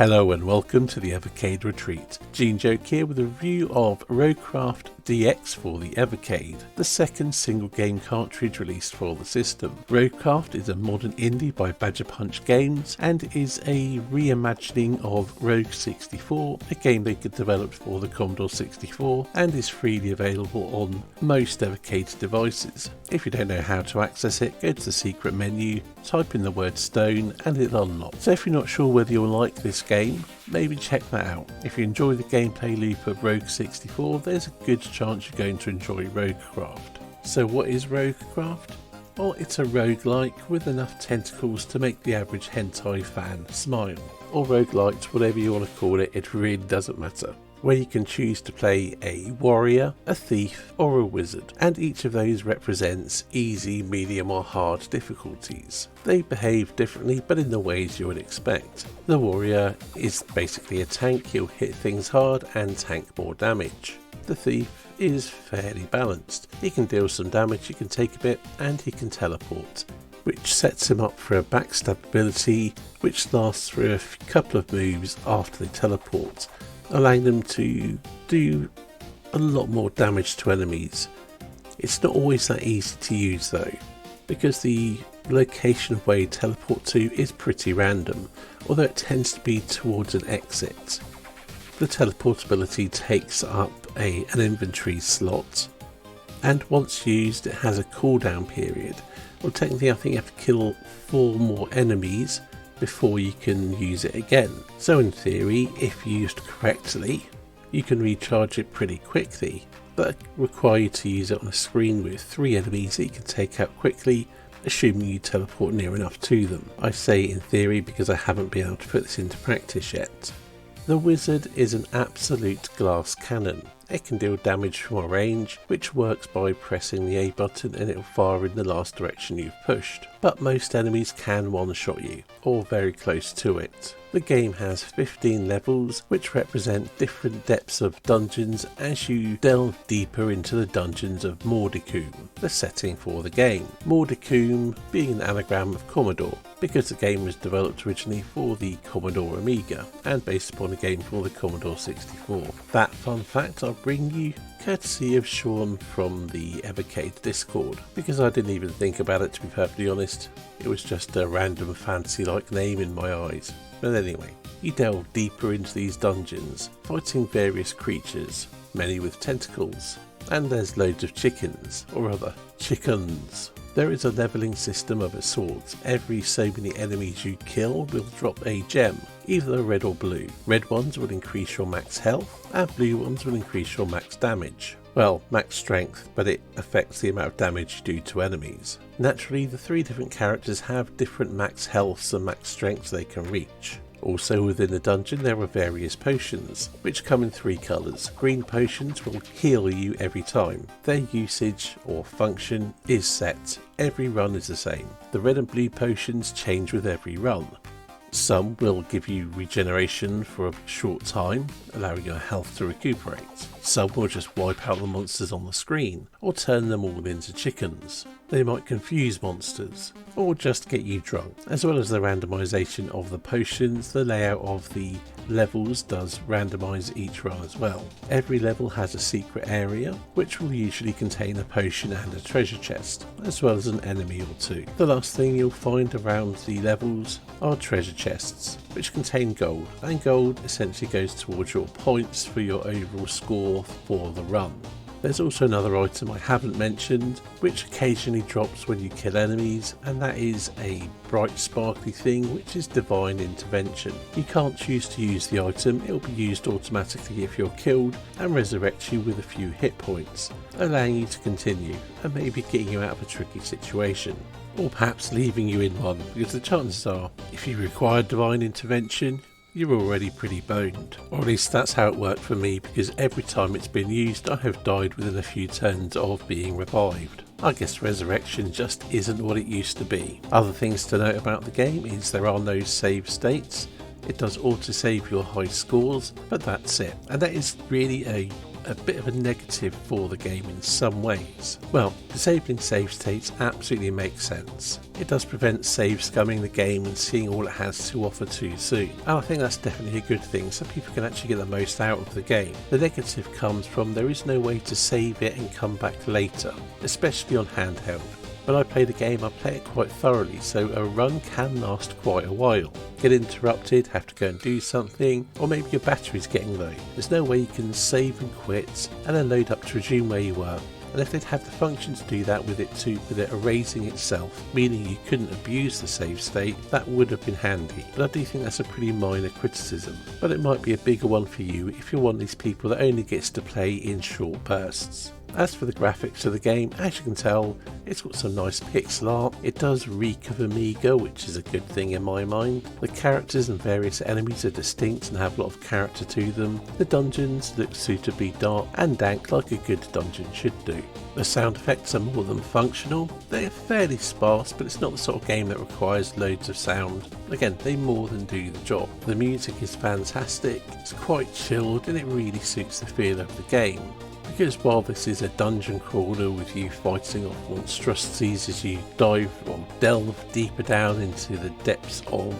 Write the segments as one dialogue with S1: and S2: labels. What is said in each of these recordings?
S1: Hello and welcome to the Evercade Retreat. Gene Joke here with a review of Roguecraft DX for the Evercade, the second single game cartridge released for the system. Roguecraft is a modern indie by Badger Punch Games and is a reimagining of Rogue 64, a game they could develop for the Commodore 64 and is freely available on most Evercade devices. If you don't know how to access it, go to the secret menu, type in the word stone and it'll unlock. So if you're not sure whether you'll like this game, maybe check that out. If you enjoy the gameplay loop of Rogue 64, there's a good chance you're going to enjoy Roguecraft. So what is Roguecraft? Well, it's a roguelike with enough tentacles to make the average hentai fan smile. Or roguelite, whatever you want to call it, it really doesn't matter. Where you can choose to play a warrior, a thief or a wizard, and each of those represents easy, medium or hard difficulties. They behave differently but in the ways you would expect. The warrior is basically a tank, he'll hit things hard and tank more damage. The thief is fairly balanced, he can deal some damage, he can take a bit and he can teleport, which sets him up for a backstab ability which lasts for a couple of moves after they teleport, allowing them to do a lot more damage to enemies. It's not always that easy to use though, because the location of where you teleport to is pretty random, although it tends to be towards an exit. The teleportability takes up an inventory slot, and once used it has a cooldown period. Well, technically I think you have to kill 4 more enemies before you can use it again. So in theory, if used correctly, you can recharge it pretty quickly, but require you to use it on a screen with 3 enemies that you can take out quickly, assuming you teleport near enough to them. I say in theory because I haven't been able to put this into practice yet. The wizard is an absolute glass cannon. It can deal damage from a range, which works by pressing the A button and it will fire in the last direction you've pushed. But most enemies can one-shot you, or very close to it. The game has 15 levels, which represent different depths of dungeons as you delve deeper into the dungeons of Mordecum, the setting for the game. Mordecum being an anagram of Commodore, because the game was developed originally for the Commodore Amiga and based upon a game for the Commodore 64. That fun fact I'll bring you courtesy of Sean from the Evercade Discord, because I didn't even think about it, to be perfectly honest. It was just a random fancy-like name in my eyes. But anyway, you delve deeper into these dungeons, fighting various creatures, many with tentacles, and there's loads of chickens, or rather, chickens. There is a levelling system of swords. Every so many enemies you kill will drop a gem, either red or blue. Red ones will increase your max health, and blue ones will increase your max damage. Well, max strength, but it affects the amount of damage you do to enemies. Naturally, the 3 different characters have different max healths and max strengths they can reach. Also within the dungeon there are various potions, which come in 3 colours. Green potions will heal you every time. Their usage or function is set. Every run is the same. The red and blue potions change with every run. Some will give you regeneration for a short time, allowing your health to recuperate. Some will just wipe out the monsters on the screen, or turn them all into chickens. They might confuse monsters, or just get you drunk. As well as the randomisation of the potions, the layout of the levels does randomise each run as well. Every level has a secret area, which will usually contain a potion and a treasure chest, as well as an enemy or 2. The last thing you'll find around the levels are treasure chests, which contain gold, and gold essentially goes towards your points for your overall score for the run. There's also another item I haven't mentioned, which occasionally drops when you kill enemies, and that is a bright sparkly thing, which is Divine Intervention. You can't choose to use the item, it will be used automatically if you're killed and resurrects you with a few hit points, allowing you to continue and maybe getting you out of a tricky situation. Or perhaps leaving you in one, because the chances are, if you require Divine Intervention, you're already pretty boned. Or at least that's how it worked for me, because every time it's been used I have died within a few turns of being revived. I guess resurrection just isn't what it used to be. Other things to note about the game is there are no save states. It does autosave your high scores, but that's it. And that is really a a bit of a negative for the game in some ways. Well, disabling save states absolutely makes sense. It does prevent save scumming the game and seeing all it has to offer too soon, and I think that's definitely a good thing, so people can actually get the most out of the game. The negative comes from there is no way to save it and come back later, especially on handheld. When I play the game, I play it quite thoroughly, so a run can last quite a while. Get interrupted, have to go and do something, or maybe your battery's getting low. There's no way you can save and quit and then load up to resume where you were. And if they'd have the function to do that with it erasing itself, meaning you couldn't abuse the save state, that would have been handy. But I do think that's a pretty minor criticism. But it might be a bigger one for you if you're one of these people that only gets to play in short bursts. As for the graphics of the game, as you can tell, it's got some nice pixel art. It does reek of Amiga, which is a good thing in my mind. The characters and various enemies are distinct and have a lot of character to them. The dungeons look suitably dark and dank like a good dungeon should do. The sound effects are more than functional. They are fairly sparse, but it's not the sort of game that requires loads of sound. Again, they more than do the job. The music is fantastic, it's quite chilled, and it really suits the feel of the game. Because while this is a dungeon crawler with you fighting off monstrosities as you delve deeper down into the depths of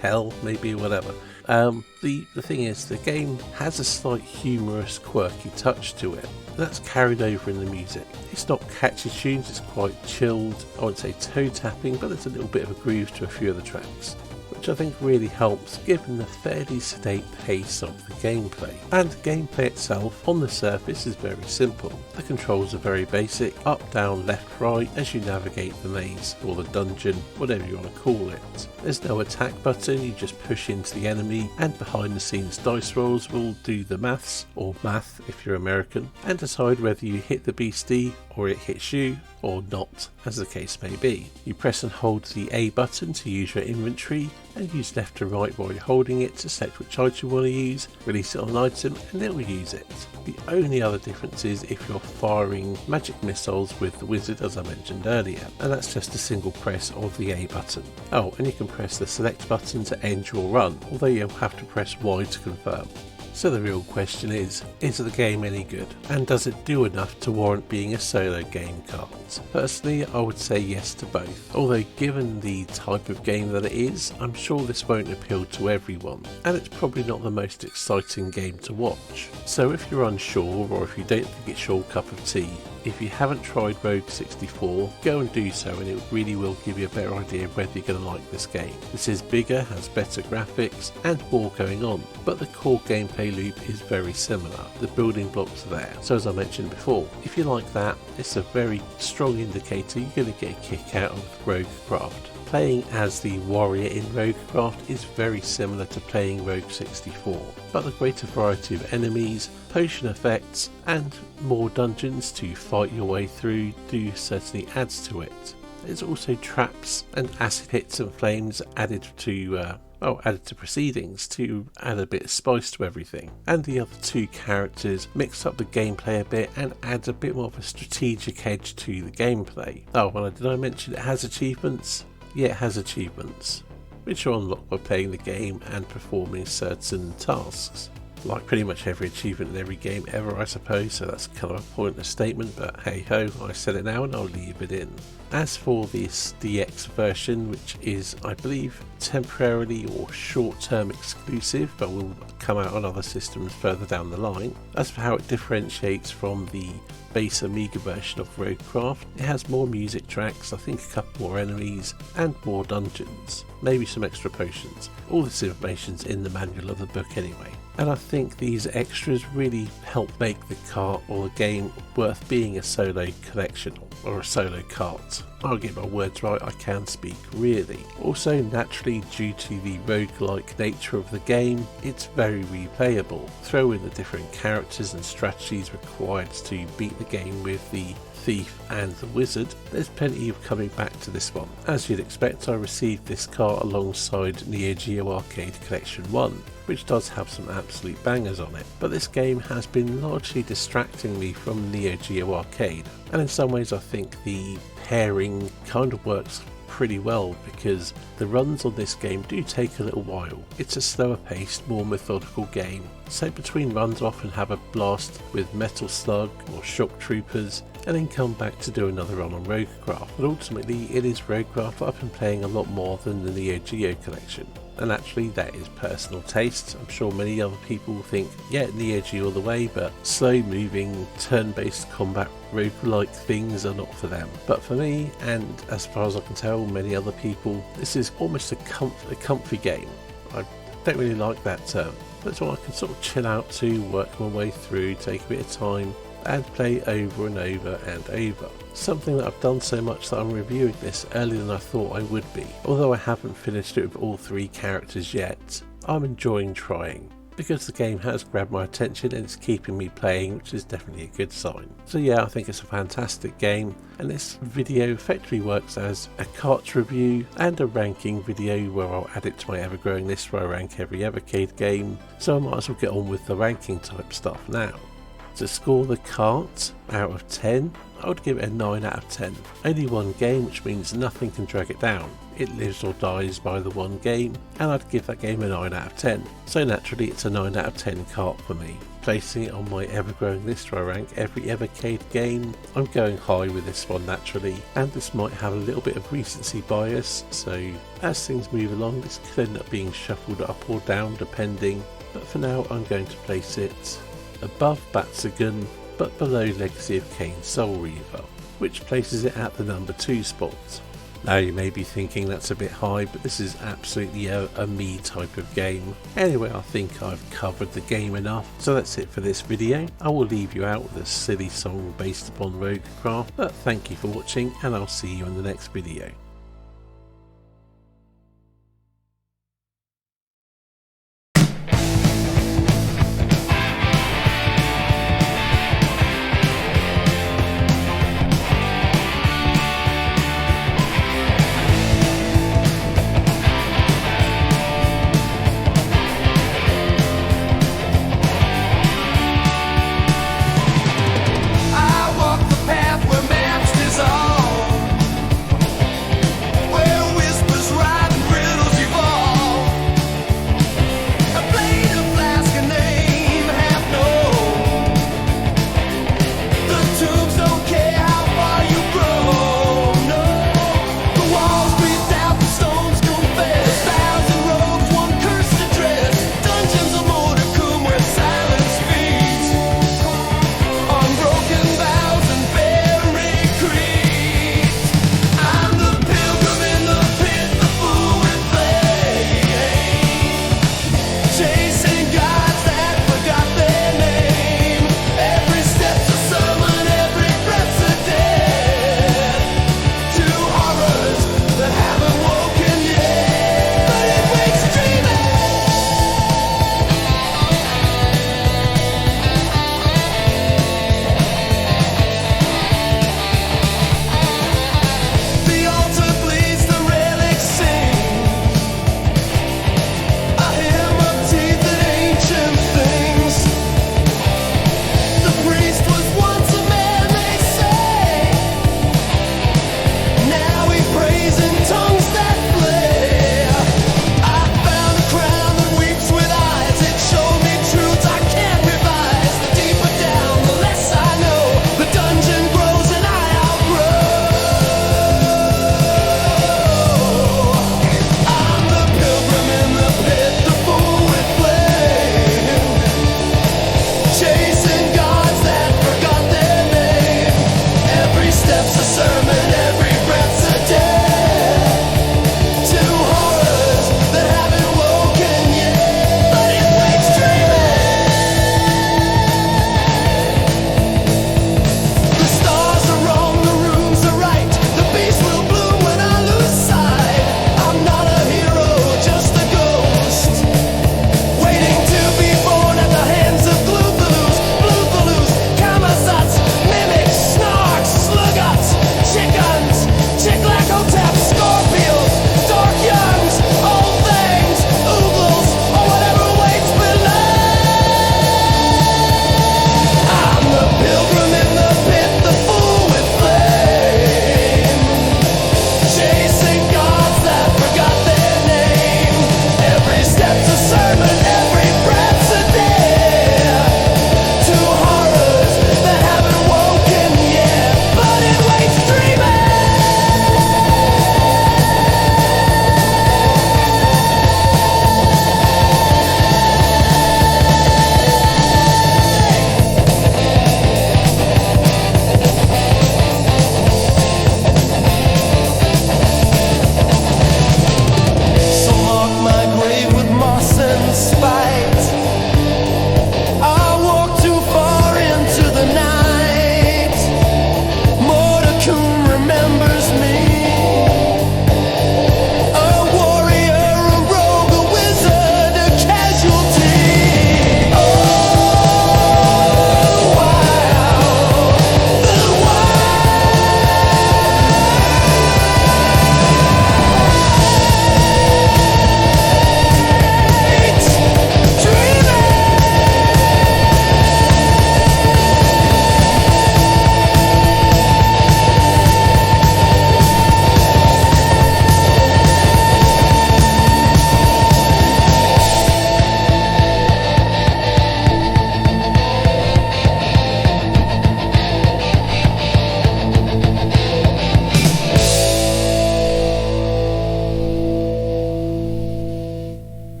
S1: hell, maybe, whatever. The thing is, the game has a slight humorous, quirky touch to it. That's carried over in the music. It's not catchy tunes, it's quite chilled. I wouldn't say toe tapping, but there's a little bit of a groove to a few of the tracks, which I think really helps given the fairly sedate pace of the gameplay. And the gameplay itself on the surface is very simple. The controls are very basic, up, down, left, right as you navigate the maze or the dungeon, whatever you want to call it. There's no attack button, you just push into the enemy, and behind the scenes dice rolls will do the maths, or math if you're American, and decide whether you hit the beastie or it hits you, or not, as the case may be. You press and hold the A button to use your inventory, and use left to right while you're holding it to select which item you want to use, release it on an item, and it will use it. The only other difference is if you're firing magic missiles with the wizard, as I mentioned earlier, and that's just a single press of the A button. Oh, and you can press the select button to end your run, although you'll have to press Y to confirm. So the real question is the game any good? And does it do enough to warrant being a solo game card? Personally, I would say yes to both. Although given the type of game that it is, I'm sure this won't appeal to everyone. And it's probably not the most exciting game to watch. So if you're unsure, or if you don't think it's your cup of tea, if you haven't tried Rogue 64, go and do so, and it really will give you a better idea of whether you're going to like this game. This is bigger, has better graphics, and more going on, but the core gameplay loop is very similar. The building blocks are there. So as I mentioned before, if you like that, it's a very strong indicator you're going to get a kick out of Roguecraft. Playing as the warrior in Roguecraft is very similar to playing Rogue 64, but the greater variety of enemies, potion effects, and more dungeons to fight your way through certainly adds to it. There's also traps and acid hits and flames added to proceedings to add a bit of spice to everything. And the other two characters mix up the gameplay a bit and add a bit more of a strategic edge to the gameplay. Oh, well, did I mention it has achievements? Yeah, it has achievements, which are unlocked by playing the game and performing certain tasks. Like pretty much every achievement in every game ever, I suppose, so that's kind of a pointless statement, but hey ho, I said it now and I'll leave it in. As for this DX version, which is, I believe, temporarily or short-term exclusive, but will come out on other systems further down the line. As for how it differentiates from the base Amiga version of Roguecraft, it has more music tracks, I think a couple more enemies, and more dungeons, maybe some extra potions. All this information's in the manual of the book anyway. And I think these extras really help make the cart or the game worth being a solo collection or a solo cart. I'll get my words right, I can speak really. Also, naturally, due to the roguelike nature of the game, it's very replayable. Throw in the different characters and strategies required to beat the game with the thief and the wizard, there's plenty of coming back to this one. As you'd expect, I received this cart alongside Neo Geo Arcade Collection 1, which does have some absolute bangers on it, but this game has been largely distracting me from Neo Geo Arcade, and in some ways I think the pairing kind of works pretty well because the runs on this game do take a little while. It's a slower paced, more methodical game, so between runs I often have a blast with Metal Slug or Shock Troopers and then come back to do another run on Roguecraft. But ultimately it is Roguecraft that I've been playing a lot more than the Neo Geo collection. And actually that is personal taste. I'm sure many other people think, yeah, Neo Geo all the way, but slow moving, turn-based combat roguelike things are not for them. But for me, and as far as I can tell, many other people, this is almost a comfy game. I don't really like that term. That's what I can sort of chill out to, work my way through, take a bit of time, and play over and over and over. Something that I've done so much that I'm reviewing this earlier than I thought I would be. Although I haven't finished it with all 3 characters yet, I'm enjoying trying, because the game has grabbed my attention and it's keeping me playing, which is definitely a good sign. So yeah, I think it's a fantastic game, and this video effectively works as a carts review and a ranking video where I'll add it to my ever-growing list where I rank every Evercade game, so I might as well get on with the ranking type stuff now. To score the cart out of 10, I would give it a 9 out of 10. Only one game, which means nothing can drag it down. It lives or dies by the one game, and I'd give that game a 9 out of 10. So naturally it's a 9 out of 10 cart for me. Placing it on my ever-growing list where I rank every Evercade game, I'm going high with this one naturally, and this might have a little bit of recency bias, so as things move along this could end up being shuffled up or down depending, but for now I'm going to place it above Batsugun, but below Legacy of Kain Soul Reaver, which places it at the number 2 spot. Now you may be thinking that's a bit high, but this is absolutely a me type of game. Anyway, I think I've covered the game enough, so that's it for this video. I will leave you out with a silly song based upon Roguecraft, but thank you for watching and I'll see you in the next video.